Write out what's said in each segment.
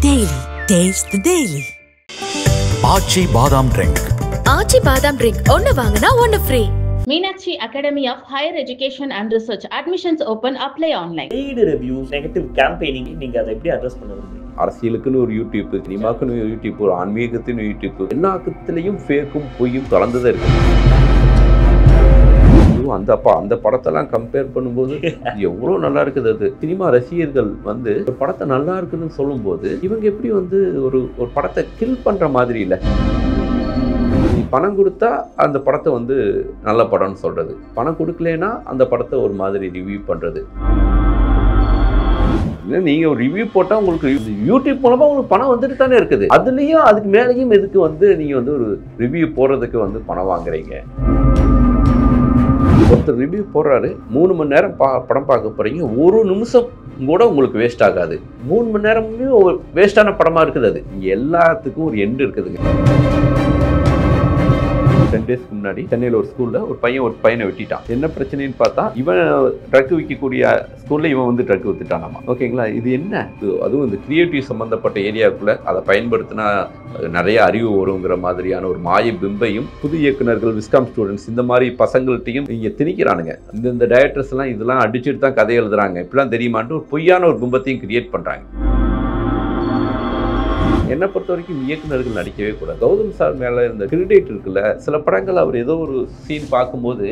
Daily. Taste the Daily. ஆச்சி பாதாம் drink. ஆச்சி பாதாம் drink ஒன்னு வாங்குனா ஒன்னு free. Meenakshi Academy of Higher Education and Research. Admissions open. Apply online. Paid reviews, negative campaigning, நீங்க அதை எப்படி அட்ரஸ் பண்ண விரும்புறீங்க? அரசியலுக்குன்னு ஒரு யூடியூப், சினிமாக்குன்னு ஒரு யூடியூப், ஒரு ஆன்மீகத்தின் யூடியூப், எல்லாத்துலேயும் ஃபேக்கும் பொய்யும் கலந்துதான் இருக்கு. அந்த படத்தெல்லாம் கம்பேர் பண்ணும்போது எவ்வளோ நல்லா இருக்குது. அது சினிமா ரசிகர்கள் வந்து ஒரு படத்தை நல்லா இருக்குதுன்னு சொல்லும்போது இவங்க எப்படி வந்து ஒரு படத்தை கில் பண்ணுற மாதிரி இல்லை. பணம் கொடுத்தா அந்த படத்தை வந்து நல்ல படம்னு சொல்கிறது, பணம் கொடுக்கலனா அந்த படத்தை ஒரு மாதிரி ரிவ்யூ பண்ணுறது. இல்லை, நீங்கள் ஒரு ரிவ்யூ போட்டால் உங்களுக்கு யூடியூப் மூலமாக உங்களுக்கு பணம் வந்துட்டு தானே இருக்குது. அதுலேயும் அதுக்கு மேலேயும் எதுக்கு வந்து நீங்கள் வந்து ஒரு ரிவ்யூ போடுறதுக்கு வந்து பணம் வாங்குறீங்க? ஒருத்தர் ரிவ்யூ போடுறாரு, 3 மணி நேரம் படம் பார்க்க போகிறீங்க, ஒரு நிமிஷம் கூட உங்களுக்கு வேஸ்ட் ஆகாது. 3 மணி நேரமுமே ஒரு வேஸ்டான படமாக இருக்குது. அது இங்கே எல்லாத்துக்கும் ஒரு எண்டு இருக்குதுங்க. 10 டேஸ்க்கு முன்னாடி சென்னையில் ஒரு ஸ்கூலில் ஒரு பையனை வெட்டிட்டான். என்ன பிரச்சனைன்னு பார்த்தா, இவன் ட்ரக் விற்கக்கூடிய ஸ்கூலில் இவன் வந்து ட்ரக் விற்றுட்டானாமா. ஓகேங்களா, இது என்ன? அதுவும் இந்த கிரியேட்டிவ் சம்மந்தப்பட்ட ஏரியாவுக்குள்ளே அதை பயன்படுத்தினா நிறைய அறிவு வருங்கிற மாதிரியான ஒரு மாய பிம்பையும் புது இயக்குநர்கள், விஸ்காம் ஸ்டூடெண்ட்ஸ் இந்த மாதிரி பசங்கள்கிட்டையும் இங்கே திணிக்கிறானுங்க. இந்த டைரக்டர்ஸ் எல்லாம் இதெல்லாம் அடிச்சுட்டு தான் கதை எழுதுறாங்க, இப்படிலாம் தெரியுமான்ட்டு ஒரு பொய்யான ஒரு பிம்பத்தையும் கிரியேட் பண்ணுறாங்க. என்னை பொறுத்த வரைக்கும் இயக்குநர்கள் நடிக்கவே கூடாது. கௌதம் சார் மேலே இருந்த கிரெடிட் இருக்குல்ல, சில படங்கள் அவர் ஏதோ ஒரு சீன் பார்க்கும்போது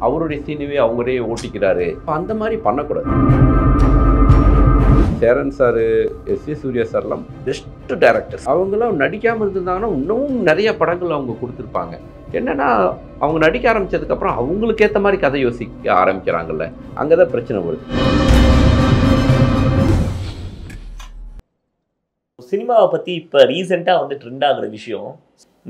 அவருடைய சீனவே அவங்களே ஓட்டிக்கிறாரு, அந்த மாதிரி பண்ணக்கூடாது. Cheran sir, SA. சூர்யா சார்லாம் பெஸ்ட் டைரக்டர்ஸ். அவங்களாம் நடிக்காமல் இருந்திருந்தாங்கன்னா இன்னமும் நிறைய படங்கள் அவங்க கொடுத்துருப்பாங்க. என்னென்னா அவங்க நடிக்க ஆரம்பித்ததுக்கப்புறம் அவங்களுக்கு ஏற்ற மாதிரி கதை யோசிக்க ஆரம்பிக்கிறாங்கல்ல, அங்கே தான் பிரச்சனை வருது. சினிமாவை பற்றி இப்போ ரீசெண்டாக வந்து ட்ரெண்ட் ஆகிற விஷயம்,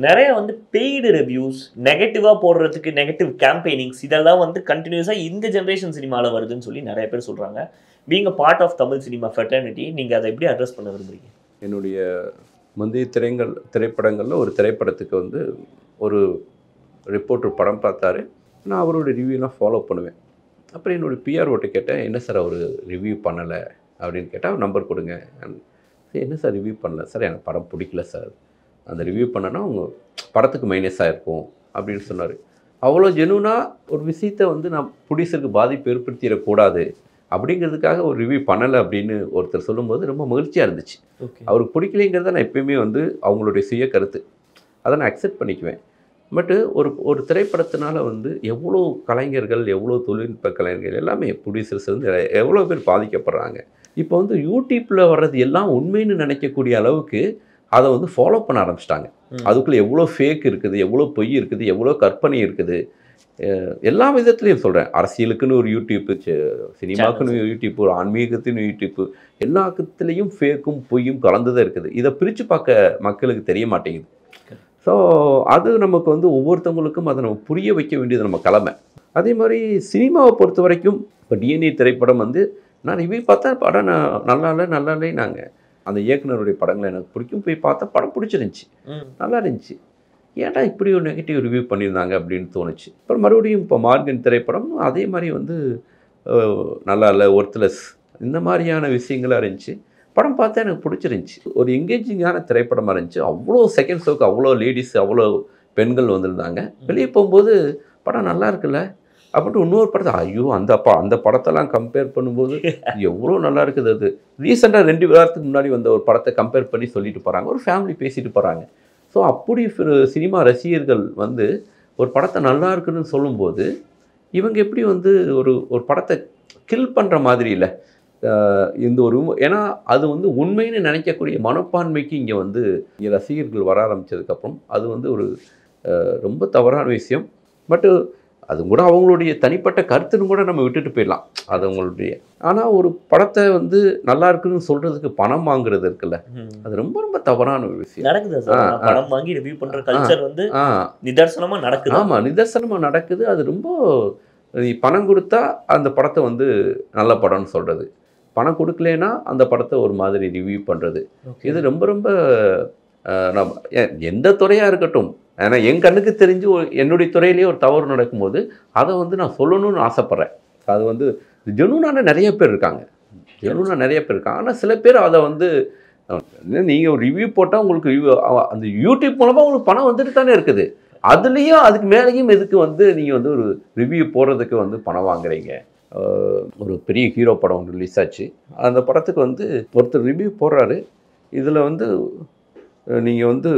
நிறைய வந்து பெய்டு ரிவ்யூஸ், நெகட்டிவாக போடுறதுக்கு நெகட்டிவ் கேம்பெயினிங்ஸ், இதெல்லாம் வந்து கண்டினியூஸாக இந்த ஜென்ரேஷன் சினிமாவில் வருதுன்னு சொல்லி நிறைய பேர் சொல்கிறாங்க. Being a part of Tamil cinema fraternity, நீங்கள் அதை எப்படி அட்ரஸ் பண்ண விரும்புகிறீங்க? என்னுடைய முந்தைய திரைப்படங்களில் ஒரு திரைப்படத்துக்கு வந்து ஒரு ரிப்போர்ட்டர் படம் பார்த்தாரு. நான் அவரோட ரிவ்யூலாம் ஃபாலோ பண்ணுவேன். அப்புறம் என்னோடய பிஆர்ஓட்ட கேட்டேன், என்ன சார் அவர் ரிவ்யூ பண்ணலை அப்படின்னு கேட்டால், அவர் நம்பர் கொடுங்க. என்ன சார் ரிவ்யூ பண்ணல சார், எனக்கு படம் பிடிக்கல சார், அந்த ரிவ்யூ பண்ணனா அவங்க படத்துக்கு மைனஸாக இருக்கும் அப்படின்னு சொன்னார். அவ்வளோ ஜெனுனாக ஒரு விஷயத்தை வந்து நான் ப்ரொடியூசருக்கு பாதிப்பு ஏற்படுத்திடக்கூடாது அப்படிங்கிறதுக்காக ஒரு ரிவ்யூ பண்ணலை அப்படின்னு ஒருத்தர் சொல்லும்போது ரொம்ப மகிழ்ச்சியாக இருந்துச்சு. அவருக்கு பிடிக்கலைங்கிறத நான் எப்பயுமே வந்து அவங்களுடைய சுய கருத்து, அதை நான் அக்செப்ட் பண்ணிக்குவேன். பட்டு ஒரு திரைப்படத்தினால வந்து எவ்வளோ கலைஞர்கள், எவ்வளோ தொழில்நுட்ப கலைஞர்கள், எல்லாமே ப்ரொடியூசர்ஸ் வந்து எவ்வளோ பேர் பாதிக்கப்படுறாங்க. இப்போ வந்து யூடியூப்பில் வர்றது எல்லாம் உண்மைன்னு நினைக்கக்கூடிய அளவுக்கு அதை வந்து ஃபாலோ பண்ண ஆரம்பிச்சிட்டாங்க. அதுக்குள்ளே எவ்வளோ ஃபேக் இருக்குது, எவ்வளோ பொய் இருக்குது, எவ்வளோ கற்பனை இருக்குது. எல்லா விதத்துலையும் சொல்கிறேன், அரசியலுக்குன்னு ஒரு யூடியூப்பு, சினிமாக்குன்னு யூடியூப்பு, ஒரு ஆன்மீகத்தின் யூடியூப்பு, எல்லாத்துலேயும் ஃபேக்கும் பொய்யும் கலந்துதான் இருக்குது. இதை பிரித்து பார்க்க மக்களுக்கு தெரிய மாட்டேங்குது. ஸோ அது நமக்கு வந்து ஒவ்வொருத்தவங்களுக்கும் அதை நம்ம புரிய வைக்க வேண்டியது நம்ம கடமை. அதே மாதிரி சினிமாவை பொறுத்த வரைக்கும் இப்போ டிஎன்ஏ திரைப்படம் வந்து நான் ரிவ்யூ பார்த்தா படம் நல்லா இல்லை நாங்கள் அந்த இயக்குனருடைய படங்களை எனக்கு பிடிக்கும், போய் பார்த்தா படம் பிடிச்சிருந்துச்சி, நல்லா இருந்துச்சு, ஏன்டா இப்படி ஒரு நெகட்டிவ் ரிவ்யூ பண்ணியிருந்தாங்க அப்படின்னு தோணுச்சு. அப்புறம் மறுபடியும் இப்போ மார்கன் திரைப்படம் அதே மாதிரி வந்து நல்லா இல்லை, ஒர்த்லெஸ், இந்த மாதிரியான விஷயங்களாக இருந்துச்சு. படம் பார்த்தா எனக்கு பிடிச்சிருந்துச்சி, ஒரு எங்கேஜிங்கான திரைப்படமாக இருந்துச்சு. அவ்வளோ செகண்ட் ஷோக்கு அவ்வளோ லேடிஸ், அவ்வளோ பெண்கள் வந்திருந்தாங்க. வெளியே போகும்போது படம் நல்லா இருக்குல்ல அப்படின்ட்டு இன்னொரு படத்தை, ஐயோ அந்த படத்தெல்லாம் கம்பேர் பண்ணும்போது எவ்வளோ நல்லா இருக்குது. அது ரீசெண்டாக 2 வாரத்துக்கு முன்னாடி வந்த ஒரு படத்தை கம்பேர் பண்ணி சொல்லிட்டு போகிறாங்க, ஒரு ஃபேமிலி பேசிட்டு போகிறாங்க. ஸோ அப்படி சினிமா ரசிகர்கள் வந்து ஒரு படத்தை நல்லா இருக்குதுன்னு சொல்லும்போது இவங்க எப்படி வந்து ஒரு படத்தை கில் பண்ணுற மாதிரி இல்லை. இந்த ஒரு ஏன்னா அது வந்து உண்மைன்னு நினைக்கக்கூடிய மனப்பான்மைக்கு இங்கே வந்து இங்கே ரசிகர்கள் வர ஆரம்பித்ததுக்கப்புறம் அது வந்து ஒரு ரொம்ப தவறான விஷயம். பட்டு அது கூட அவங்களுடைய தனிப்பட்ட கருத்துன்னு கூட நம்ம விட்டுட்டு போயிடலாம், அது அவங்களுடைய. ஆனால் ஒரு படத்தை வந்து நல்லா இருக்குன்னு சொல்கிறதுக்கு பணம் வாங்குறது இருக்குல்ல, அது ரொம்ப ரொம்ப தவறான ஒரு விஷயம். நடக்குது சார், பணம் வாங்கி ரிவ்யூ பண்ணுற கல்ச்சர் வந்து நிதர்சனமாக நடக்குது. ஆமாம், நிதர்சனமாக நடக்குது. அது ரொம்ப பணம் கொடுத்தா அந்த படத்தை வந்து நல்ல படம்னு சொல்கிறது, பணம் கொடுக்கலனா அந்த படத்தை ஒரு மாதிரி ரிவ்யூ பண்ணுறது, இது ரொம்ப ரொம்ப எந்த துறையாக இருக்கட்டும். ஏன்னா என் கண்ணுக்கு தெரிஞ்சு என்னுடைய துறையிலேயே ஒரு தவறு நடக்கும்போது அதை வந்து நான் சொல்லணும்னு ஆசைப்பட்றேன். அது வந்து ஜெனூனான நிறைய பேர் இருக்காங்க, ஜெனூனாக நிறைய பேர் இருக்காங்க. ஆனால் சில பேர் அதை வந்து நீங்கள் ஒரு ரிவ்யூ போட்டால் உங்களுக்கு ரிவ்யூ அந்த யூடியூப் மூலமாக உங்களுக்கு பணம் வந்துட்டு தானே இருக்குது. அதுலேயும் அதுக்கு மேலேயும் எதுக்கு வந்து நீங்கள் வந்து ஒரு ரிவ்யூ போடுறதுக்கு வந்து பணம் வாங்குறீங்க? ஒரு பெரிய ஹீரோ படம் ஒன்று ரிலீஸ் ஆச்சு. அந்த படத்துக்கு வந்து ஒருத்தர் ரிவ்யூ போடுறாரு. இதில் வந்து நீங்கள் வந்து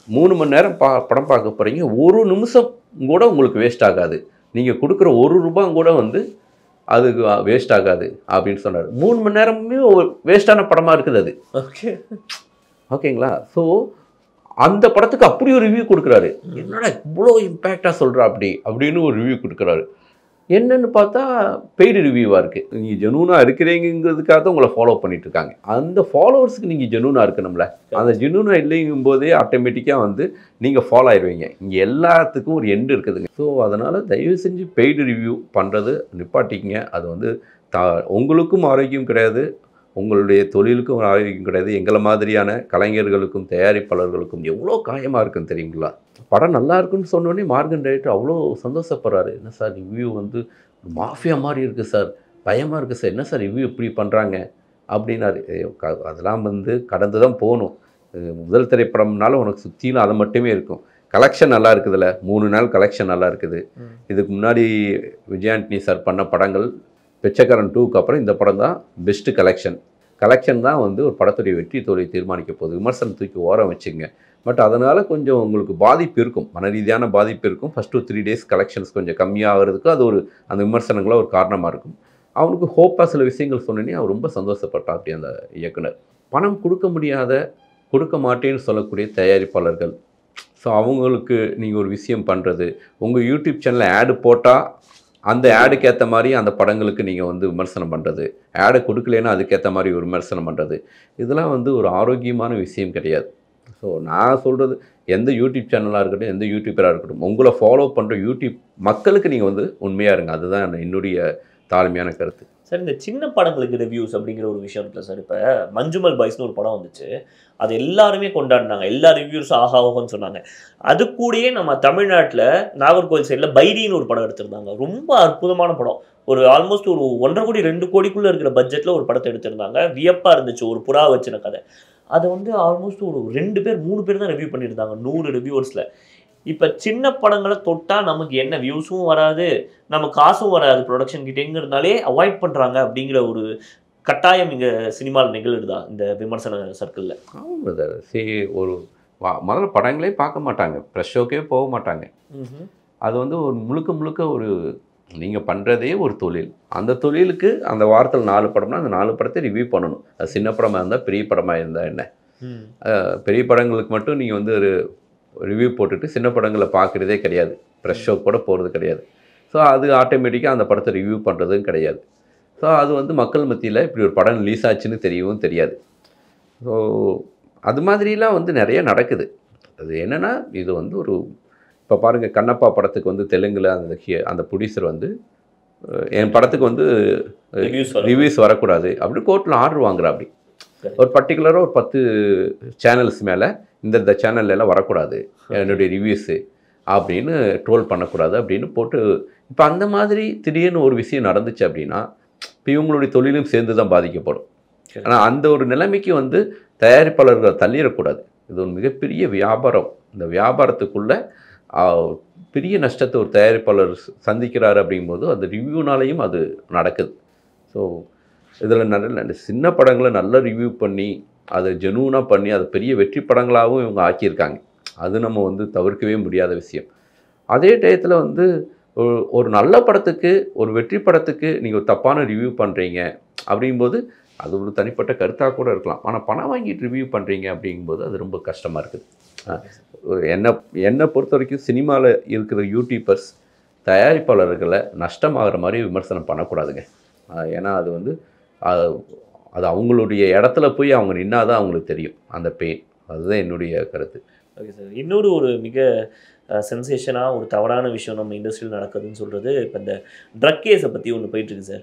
3 மணி நேரம் படம் பார்க்க போகிறீங்க, 1 நிமிஷம் கூட உங்களுக்கு வேஸ்ட் ஆகாது, நீங்கள் கொடுக்குற ₹1 கூட வந்து அதுக்கு வேஸ்ட் ஆகாது அப்படின்னு சொன்னார். 3 மணி நேரமே வேஸ்டான படமாக இருக்குது அது. ஓகேங்களா? ஸோ அந்த படத்துக்கு அப்படி ஒரு ரிவ்யூ கொடுக்குறாரு. என்னடா இவ்வளோ இம்பேக்டாக சொல்கிறா அப்படின்னு ஒரு ரிவ்யூ கொடுக்குறாரு. என்னன்னு பார்த்தா பெய்டு ரிவ்யூவாக இருக்குது. நீங்கள் ஜெனூனாக இருக்கிறீங்கிறதுக்காக தான் உங்களை ஃபாலோ பண்ணிட்டு இருக்காங்க. அந்த ஃபாலோவர்ஸுக்கு நீங்கள் ஜெனூனாக இருக்கணும்ல. அந்த ஜெனூனாக இல்லைங்கும் போதே ஆட்டோமேட்டிக்காக வந்து நீங்கள் ஃபாலோ ஆயிடுவீங்க. இங்கே எல்லாத்துக்கும் ஒரு எண்டு இருக்குதுங்க. ஸோ அதனால் தயவு செஞ்சு பெய்டு ரிவ்யூ பண்ணுறது நிப்பாட்டிக்கிங்க. அது வந்து உங்களுக்கும் ஆரோக்கியம் கிடையாது, உங்களுடைய தொழிலுக்கும் ஆரோக்கியம் கிடையாது. எங்களை மாதிரியான கலைஞர்களுக்கும் தயாரிப்பாளர்களுக்கும் எவ்வளோ காயமாக இருக்குன்னு தெரியுங்களா? படம் நல்லா இருக்குன்னு சொன்னோடனே மார்கன் டைரக்டர் அவ்வளோ சந்தோஷப்படுறாரு. என்ன சார் ரிவ்யூ வந்து மாஃபியா மாதிரி இருக்குது சார், பயமாக இருக்குது சார், என்ன சார் ரிவ்யூ இப்படி பண்ணுறாங்க அப்படின்னாரு. அதெல்லாம் வந்து கடந்து தான் போகணும். முதல் திரைப்படம்னால உனக்கு சுற்றிலும் அதை மட்டுமே இருக்கும். கலெக்ஷன் நல்லா இருக்குதுல்ல, 3 நாள் கலெக்ஷன் நல்லா இருக்குது. இதுக்கு முன்னாடி விஜய் ஆண்டனி சார் பண்ண படங்கள் பிச்சைக்காரன் 2க்கு அப்புறம் இந்த படம் தான் பெஸ்ட்டு கலெக்ஷன் தான் வந்து ஒரு படத்துடைய வெற்றி தோல்வியை தீர்மானிக்க போகுது. விமர்சனம் தூக்கி ஓரம் வச்சுங்க. பட் அதனால் கொஞ்சம் உங்களுக்கு பாதிப்பு இருக்கும், மன ரீதியான பாதிப்பு இருக்கும். ஃபஸ்ட்டு 3 days கலெக்ஷன்ஸ் கொஞ்சம் கம்மியாகிறதுக்கு அது ஒரு அந்த விமர்சனங்களாக ஒரு காரணமாக இருக்கும். அவனுக்கு ஹோப்பாக சில விஷயங்கள் சொன்னோன்னே அவர் ரொம்ப சந்தோஷப்பட்டான். அப்படி அந்த இயக்குனர் பணம் கொடுக்க மாட்டேன்னு சொல்லக்கூடிய தயாரிப்பாளர்கள், ஸோ அவங்களுக்கு நீங்கள் ஒரு விஷயம் பண்ணுறது, உங்கள் யூடியூப் சேனலில் ஆடு போட்டால் அந்த ஆடுக்கு ஏற்ற மாதிரி அந்த படங்களுக்கு நீங்கள் வந்து விமர்சனம் பண்ணுறது, ஆடை கொடுக்கலன்னா அதுக்கேற்ற மாதிரி ஒரு விமர்சனம் பண்ணுறது, இதெல்லாம் வந்து ஒரு ஆரோக்கியமான விஷயம் கிடையாது. ஸோ நான் சொல்கிறது, எந்த யூடியூப் சேனலாக இருக்கட்டும், எந்த யூடியூபராக இருக்கட்டும், உங்களை ஃபாலோ பண்ணுற யூடியூப் மக்களுக்கு நீங்கள் வந்து உண்மையாக இருங்க. அதுதான் என்னுடைய தாழ்மையான கருத்து. சார், இந்த சின்ன படங்களுக்கு ரிவ்யூஸ் அப்படிங்கிற ஒரு விஷயம் இருக்குல்ல சார். இப்போ மஞ்சுமல் பாய்ஸ்னு ஒரு படம் வந்துச்சு, அது எல்லாருமே கொண்டாடினாங்க, எல்லா ரிவ்யூஸும் ஆகாவோன்னு சொன்னாங்க. அது கூடயே நம்ம தமிழ்நாட்டில் நாகர்கோவில் சைடில் பைரின்னு ஒரு படம் எடுத்திருந்தாங்க. ரொம்ப அற்புதமான படம். ஒரு ஆல்மோஸ்ட் ஒரு 1.5 கோடி 2 கோடிக்குள்ளே இருக்கிற பட்ஜெட்டில் ஒரு படத்தை எடுத்திருந்தாங்க. வியப்பாக இருந்துச்சு. ஒரு புறா வச்சின கதை. அதை வந்து ஆல்மோஸ்ட் ஒரு 2 பேர் 3 பேர் தான் ரிவ்யூ பண்ணியிருந்தாங்க 100 ரிவ்யூவர்ஸில். இப்போ சின்ன படங்களை தொட்டால் நமக்கு என்ன வியூஸும் வராது, நம்ம காசும் வராது ப்ரொடக்ஷன் கிட்டேங்கிறதுனாலே அவாய்ட் பண்ணுறாங்க அப்படிங்கிற ஒரு கட்டாயம் இங்கே சினிமாவில் நிகழ்வுதா இந்த விமர்சன சர்க்கிளில்? ஆமாம் சார். ஒரு முதல்ல படங்களே பார்க்க மாட்டாங்க, ப்ரெஷ் ஷோக்கே போக மாட்டாங்க. அது வந்து ஒரு முழுக்க ஒரு நீங்கள் பண்ணுறதே ஒரு தொழில். அந்த தொழிலுக்கு அந்த வாரத்தில் 4 படம்னா அந்த 4 படத்தை ரிவ்யூ பண்ணணும். அது சின்ன படமாக இருந்தால் பெரிய படமாக இருந்தால் என்ன, பெரிய படங்களுக்கு மட்டும் நீங்கள் வந்து ஒரு ரிவ்யூ போட்டுட்டு சின்ன படங்களை பார்க்குறதே கிடையாது, ப்ரெஷ் ஷோ கூட போகிறது கிடையாது. ஸோ அது ஆட்டோமேட்டிக்காக அந்த படத்தை ரிவ்யூ பண்ணுறதும் கிடையாது. ஸோ அது வந்து மக்கள் மத்தியில் இப்படி ஒரு படம் ரிலீஸ் ஆச்சுன்னு தெரியவும் தெரியாது. ஸோ அது மாதிரிலாம் வந்து நிறைய நடக்குது. அது என்னென்னா, இது வந்து ஒரு இப்போ பாருங்கள், கண்ணப்பா படத்துக்கு வந்து தெலுங்கில் அந்த ப்ரொடியூசர் வந்து என் படத்துக்கு வந்து ரிவ்யூஸ் வரக்கூடாது அப்படின்னு கோர்ட்டில் ஆர்டர் வாங்குறா. அப்படி ஒரு பர்டிகுலராக ஒரு 10 சேனல்ஸ் மேலே இந்த சேனல்லாம் வரக்கூடாது என்னுடைய ரிவ்யூஸு அப்படின்னு ட்ரோல் பண்ணக்கூடாது அப்படின்னு போட்டு, இப்போ அந்த மாதிரி திடீர்னு ஒரு விஷயம் நடந்துச்சு அப்படின்னா இப்போ இவங்களுடைய தொழிலும் சேர்ந்து தான் பாதிக்கப்படும். ஆனால் அந்த ஒரு நிலைமைக்கு வந்து தயாரிப்பாளர்கள் தள்ளிடக்கூடாது. இது ஒரு மிகப்பெரிய வியாபாரம். இந்த வியாபாரத்துக்குள்ளே பெரிய நஷ்டத்தை ஒரு தயாரிப்பாளர் சந்திக்கிறாரு அப்படிங்கும்போது அந்த ரிவ்யூனாலையும் அது நடக்குது. ஸோ இதில் நல்ல சின்ன படங்களை நல்லா ரிவ்யூ பண்ணி அதை ஜெனூனாக பண்ணி அதை பெரிய வெற்றி படங்களாகவும் இவங்க ஆக்கியிருக்காங்க. அது நம்ம வந்து தவிர்க்கவே முடியாத விஷயம். அதே டயத்தில் வந்து ஒரு நல்ல படத்துக்கு, ஒரு வெற்றி படத்துக்கு நீங்கள் ஒரு தப்பான ரிவ்யூ பண்ணுறீங்க அப்படிங்கும்போது அது ஒரு தனிப்பட்ட கருத்தாக கூட இருக்கலாம். ஆனால் பணம் வாங்கிட்டு ரிவ்யூ பண்ணுறீங்க அப்படிங்கும்போது அது ரொம்ப கஷ்டமாக இருக்குது. என்னை பொறுத்த வரைக்கும் சினிமாவில் இருக்கிற யூடியூபர்ஸ் தயாரிப்பாளர்களை நஷ்டமாகிற மாதிரி விமர்சனம் பண்ணக்கூடாதுங்க. ஏன்னா அது வந்து அது அவங்களுடைய இடத்துல போய் அவங்க நின்னாதான் அவங்களுக்கு தெரியும் அந்த பெயின். அதுதான் என்னுடைய கருத்து. Okay sir. இன்னொரு ஒரு மிக சென்சேஷனாக ஒரு தவறான விஷயம் நம்ம இண்டஸ்ட்ரியில் நடக்குதுன்னு சொல்கிறது, இப்போ இந்த ட்ரக் கேஸை பற்றி ஒன்று போயிட்டுருக்கு சார்.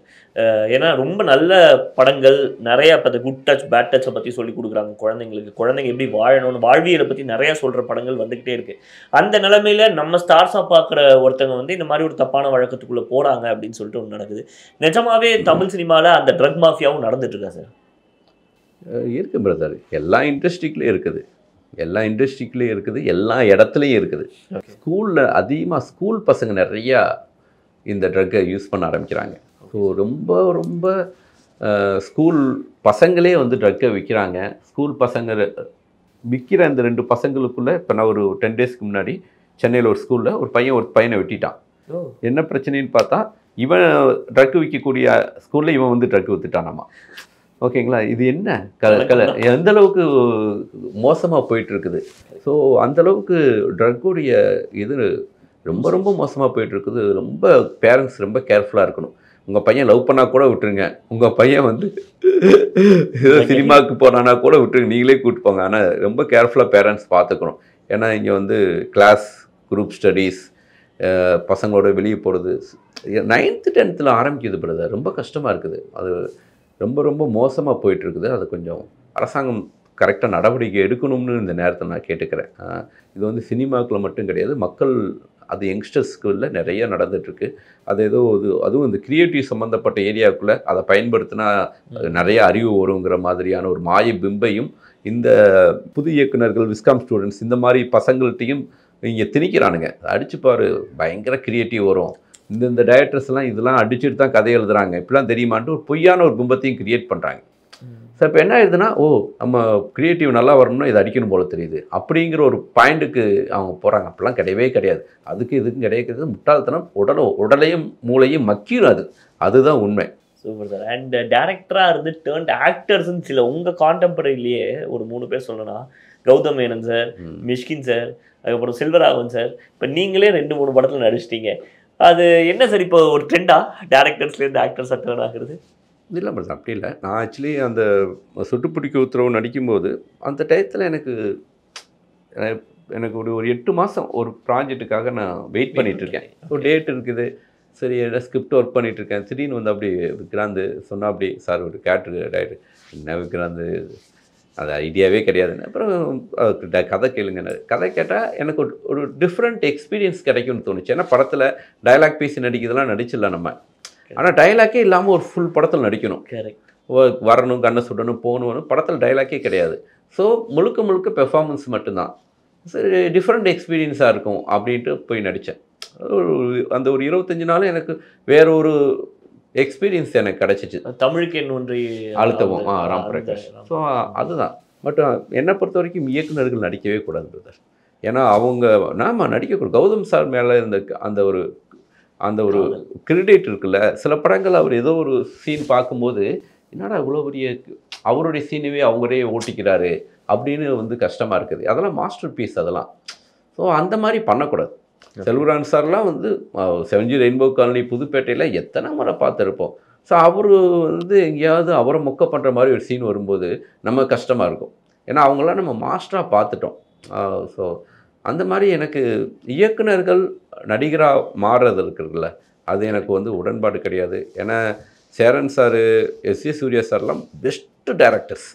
ஏன்னா ரொம்ப நல்ல படங்கள் நிறையா இப்போ இந்த குட் டச் பேட் டச்சை பற்றி சொல்லி கொடுக்குறாங்க குழந்தைங்களுக்கு. குழந்தைங்க எப்படி வாழணும்னு, வாழ்வியலை பற்றி நிறையா சொல்கிற படங்கள் வந்துக்கிட்டே இருக்குது. அந்த நிலைமையில் நம்ம ஸ்டார்ஸாக பார்க்குற ஒருத்தங்க வந்து இந்த மாதிரி ஒரு தப்பான வழக்கத்துக்குள்ளே போகிறாங்க அப்படின்னு சொல்லிட்டு ஒன்று நடக்குது. நிஜமாவே தமிழ் சினிமாவில் அந்த ட்ரக் மாஃபியாவும் நடந்துட்டுருக்கா சார்? இருக்குது பிரதர். எல்லா இண்டஸ்ட்ரிக்குலேயும் இருக்குது, எல்லா இண்டஸ்ட்ரிக்குலேயும் இருக்குது, எல்லா இடத்துலையும் இருக்குது. ஸ்கூலில் அதிகமாக ஸ்கூல் பசங்க நிறையா இந்த ட்ரக்கை யூஸ் பண்ண ஆரம்பிக்கிறாங்க. ஸோ ரொம்ப ரொம்ப ஸ்கூல் பசங்களே வந்து ட்ரக்கை விற்கிறாங்க. ஸ்கூல் பசங்க விற்கிற அந்த 2 பசங்களுக்குள்ளே இப்போ நான் ஒரு 10 டேஸ்க்கு முன்னாடி சென்னையில் ஒரு ஸ்கூலில் ஒரு பையனை வெட்டிட்டான். என்ன பிரச்சனைன்னு பார்த்தா, இவன் ட்ரக்கு விற்கக்கூடிய ஸ்கூலில் இவன் வந்து ட்ரக்கு விற்றுட்டானாமா. ஓகேங்களா, இது என்ன எந்த அளவுக்கு மோசமாக போயிட்டுருக்குது. ஸோ அந்தளவுக்கு ட்ரக்குடைய இது ரொம்ப ரொம்ப மோசமாக போயிட்டுருக்குது. ரொம்ப பேரண்ட்ஸ் ரொம்ப கேர்ஃபுல்லாக இருக்கணும். உங்கள் பையன் லவ் பண்ணால் கூட விட்டுருங்க, உங்கள் பையன் வந்து ஏதோ சினிமாவுக்கு போனான்னா கூட விட்டுருங்க, நீங்களே கூப்பிட்டு போங்க. ஆனால் ரொம்ப கேர்ஃபுல்லாக பேரண்ட்ஸ் பார்த்துக்கணும். ஏன்னா இங்கே வந்து கிளாஸ் குரூப் ஸ்டடீஸ், பசங்களோட வெளியே போகிறது 9th 10th ஆரம்பிக்குது பிரதர். ரொம்ப கஷ்டமாக இருக்குது. அது ரொம்ப ரொம்ப மோசமாக போயிட்டுருக்குது. அது கொஞ்சம் அரசாங்கம் கரெக்டாக நடவடிக்கை எடுக்கணும்னு இந்த நேரத்தில் நான் கேட்டுக்கிறேன். இது வந்து சினிமாக்குள்ள மட்டும் கிடையாது, மக்கள் அது யங்ஸ்டர்ஸ்குள்ள நிறைய நடந்துகிட்ருக்கு. அது ஏதோ அதுவும் இந்த கிரியேட்டிவ் சம்மந்தப்பட்ட ஏரியாவுக்குள்ளே அதை பயன்படுத்தினா நிறைய அறிவு வருங்கிற மாதிரியான ஒரு மாய பிம்பையும் இந்த புது இயக்குநர்கள், விஸ்காம் ஸ்டூடெண்ட்ஸ் இந்த மாதிரி பசங்கள்கிட்டையும் இங்கே திணிக்கிறானுங்க. அடிச்சுப்பார், பயங்கர கிரியேட்டிவ் வரும், இந்த டைரக்டர்ஸ்லாம் இதெல்லாம் அடிச்சுட்டு தான் கதை எழுதுறாங்க, இப்படிலாம் தெரியுமான்ட்டு ஒரு பொய்யான ஒரு பிம்பத்தையும் கிரியேட் பண்ணுறாங்க. ஸோ இப்போ என்ன ஆயிடுதுன்னா, நம்ம கிரியேட்டிவ் நல்லா வரணும்னா இதை அடிக்கணும் போல தெரியுது அப்படிங்கிற ஒரு பாயிண்ட்டுக்கு அவங்க போகிறாங்க. அப்படிலாம் கிடையவே கிடையாது. அதுக்கு இதுக்கும் கிடையாது. முட்டாள்தனம் உடலையும் மூளையும் மக்கிடும். அதுதான் உண்மை. Super sir. அண்ட் டேரக்டராக இருந்து டேர்ன்ட் ஆக்டர்ஸ்ன்னு சில உங்கள் கான்டெம்பரரிலேயே ஒரு 3 பேர் சொல்லணும்னா, கௌதம் மேனன் சார், மிஷ்கின் சார், அதுக்கப்புறம் செல்வராகவன் சார். இப்போ நீங்களே 2-3 படத்தில் நடிச்சிட்டீங்க. அது என்ன சார் இப்போ ஒரு ட்ரெண்டா டேரக்டர்ஸ்லேருந்து ஆக்டர்ஸாக டேர்ன் ஆகுறது? இல்லை மேடம், அப்படி இல்லை. நான் ஆக்சுவலி அந்த சுட்டுப்பிடிக்க உத்தரவு நடிக்கும்போது அந்த டயத்தில் எனக்கு ஒரு 8 மாதம் ஒரு ப்ராஜெக்ட்டுக்காக நான் வெயிட் பண்ணிகிட்ருக்கேன். ஒரு டேட் இருக்குது, சரி ஸ்கிரிப்ட் ஒர்க் பண்ணிகிட்ருக்கேன். திடீர்னு வந்து அப்படி விக்ராந்து சொன்னால், அப்படி சார் ஒரு கேரக்டர் டைரக்டர் என்ன விக்ராந்து, அது ஐடியாவே கிடையாதுன்னு. அப்புறம் கதை கேளுங்க. கதை கேட்டால் எனக்கு ஒரு டிஃப்ரெண்ட் எக்ஸ்பீரியன்ஸ் கிடைக்கும்னு தோணுச்சு. ஏன்னா படத்தில் டைலாக் பேசி நடிக்கிறதுலாம் நடிச்சிடலாம் நம்ம, ஆனால் டைலாக்கே இல்லாமல் ஒரு ஃபுல் படத்தில் நடிக்கணும். கரெக்ட். வரணும், கண்ணை சுடணும், போகணும். படத்தில் டைலாக்கே கிடையாது. ஸோ முழுக்க பெர்ஃபார்மன்ஸ் மட்டும்தான். சரி, டிஃப்ரெண்ட் எக்ஸ்பீரியன்ஸாக இருக்கும் அப்படின்ட்டு போய் நடித்தேன். அந்த ஒரு 25 நாள் எனக்கு வேற ஒரு எக்ஸ்பீரியன்ஸ் எனக்கு கிடச்சிச்சு. தமிழுக்கு ஒன்றை அழுத்தவும் ராம் பிரகாஷ். ஸோ அதுதான். பட் என்னை பொறுத்த வரைக்கும் இயக்குநர்கள் நடிக்கவே கூடாது பிரதர். ஏன்னா அவங்க நாம நடிக்கக்கூடாது. கௌதம் சார் மேலே இருந்த அந்த ஒரு கிரெடிட் இருக்குல்ல. சில படங்கள் அவர் ஏதோ ஒரு சீன் பார்க்கும்போது, என்னடா இவ்வளோ பெரிய அவருடைய சீனவே அவங்களே ஓட்டிக்கிறாரு அப்படின்னு வந்து கஷ்டமாக இருக்குது. அதெல்லாம் மாஸ்டர் பீஸ் அதெல்லாம். ஸோ அந்த மாதிரி பண்ணக்கூடாது. செல்வராஜ் சார்லாம் வந்து 7G ரெயின்போ காலனி புதுப்பேட்டையில் எத்தனை முறை பார்த்துருப்போம். ஸோ அவர் வந்து எங்கேயாவது அவரை மொக்க பண்ணுற மாதிரி ஒரு சீன் வரும்போது நம்ம கஷ்டமாக இருக்கும். ஏன்னா அவங்களாம் நம்ம மாஸ்டராக பார்த்துட்டோம். ஸோ அந்த மாதிரி எனக்கு இயக்குநர்கள் நடிகராக மாறுறது இருக்குல்ல, அது எனக்கு வந்து உடன்பாடு கிடையாது. ஏன்னா சேரன் சார், எஸ் சூர்யா சார்லாம் பெஸ்ட்டு டைரக்டர்ஸ்.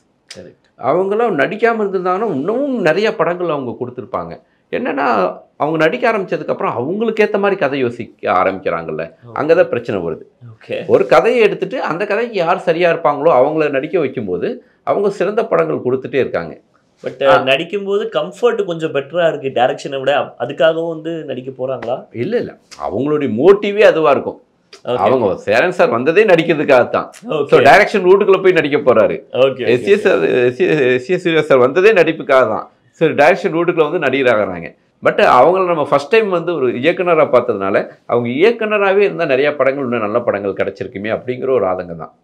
அவங்களாம் நடிக்காமல் இருந்திருந்தாங்கன்னா இன்னமும் நிறைய படங்கள் அவங்க கொடுத்துருப்பாங்க. என்னென்னா அவங்க நடிக்க ஆரம்பித்ததுக்கப்புறம் அவங்களுக்கு ஏற்ற மாதிரி கதை யோசிக்க ஆரம்பிக்கிறாங்கல்ல, அங்கே தான் பிரச்சனை வருது. ஒரு கதையை எடுத்துகிட்டு அந்த கதைக்கு யார் சரியாக இருப்பாங்களோ அவங்கள நடிக்க வைக்கும்போது அவங்க சிறந்த படங்கள் கொடுத்துட்டே இருக்காங்க. பட் நடிக்கும்போது கம்ஃபர்ட் கொஞ்சம் பெட்டராக இருக்குது டைரக்ஷனை விட. அதுக்காகவும் வந்து நடிக்க போகிறாங்களா? இல்லை, அவங்களுடைய மோட்டிவே அதுவாக இருக்கும். அவங்க சேரன் சார் வந்ததே நடிக்கிறதுக்காகத்தான். ஸோ டைரக்ஷன் ரூட்டுக்குள்ளே போய் நடிக்க போகிறாரு. எஸ் சூர்யா சார் வந்ததே நடிப்புக்காக தான். ஸோ டைரக்ஷன் ரூட்டுக்குள்ளே வந்து நடிகராகிறாங்க. பட் அவங்கள நம்ம ஃபஸ்ட் டைம் வந்து ஒரு இயக்குனராக பார்த்ததுனால அவங்க இயக்குனராகவே இருந்தால் நிறையா படங்கள் இன்னும் நல்ல படங்கள் கிடச்சிருக்குமே அப்படிங்கிற ஒரு ஆதங்கம் தான்.